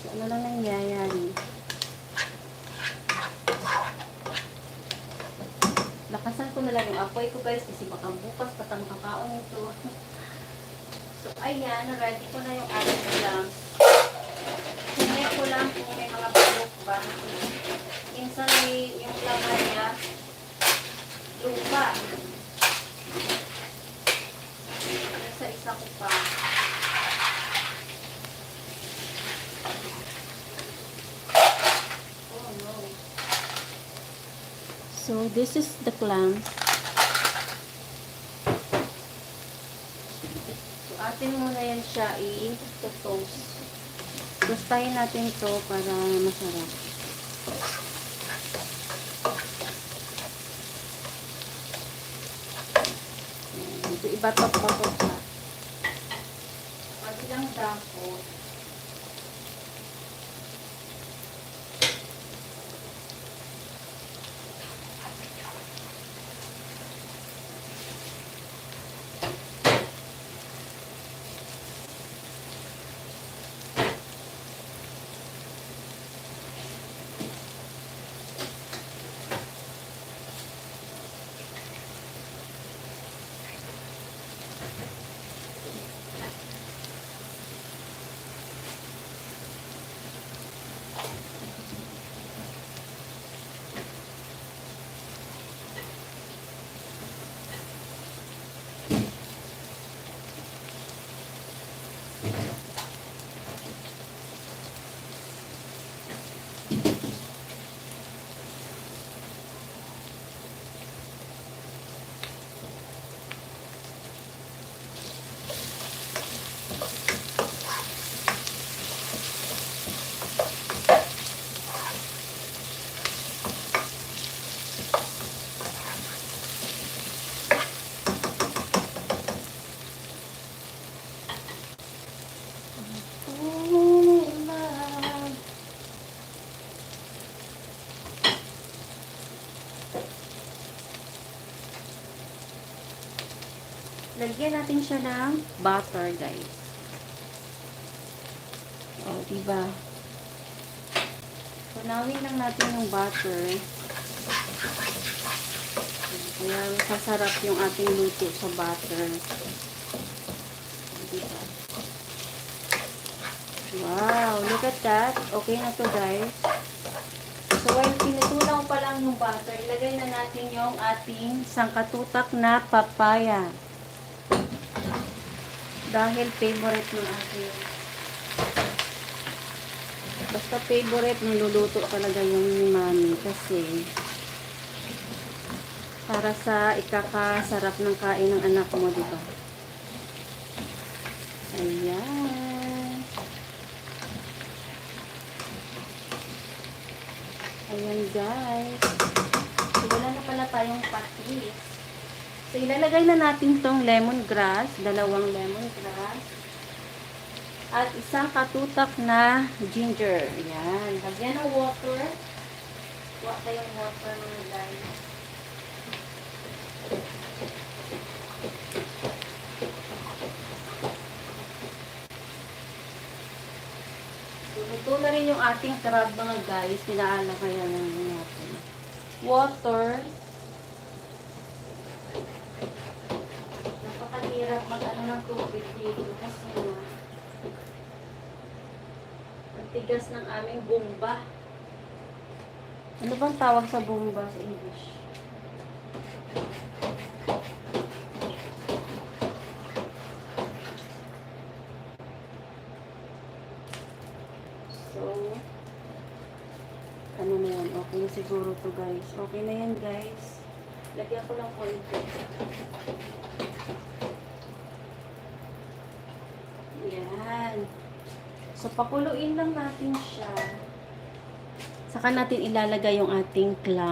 So, ano lang nangyayari? Lakasan ko na lang yung apoy ko guys kasi baka bukas patang kakaon ito. So, ayan. Ready ko na yung ating ulam. Tingnan ko lang kung may mga bulok ba. Minsan yung laman niya lupa. Isa-isa ko pa. Oh no. So, this is the clams. So, atin muna yan siya i-toast. Tostahin natin to para masarap. Ito, ibatok-batok siya. Pagbilang dako. Lagyan natin siya ng butter, guys. O, diba? Tunawin lang natin yung butter. Kaya sasarap yung ating luto sa butter. Diba? Wow! Look at that. Okay na to, guys. So, while pinutunaw pa lang yung butter, ilagay na natin yung ating sangkatutak na papaya. Dahil favorite ng aking. Basta favorite, niluluto talaga yung ni Mami. Kasi, para sa ikakasarap ng kain ng anak mo, diba? Ayan. Ayan, guys. So, wala na pala tayong patis. So, ilalagay na natin tong lemongrass, 2 lemongrass, at isang katutak na ginger. Ayan. Lagyan ng water. Huwag tayong water mga guys. So, luto na rin yung ating crab mga guys. Pinaalakayan lang natin. Water. Hirap mag-ano ng tubig dito kasi ang tigas ng aming bomba. Ano bang tawag sa bomba sa English? So, ano na yan? Okay na siguro to guys. Okay na yan guys. Lagyan ko lang konti. Yan. So, pakuluin lang natin siya. Saka natin ilalagay yung ating clam.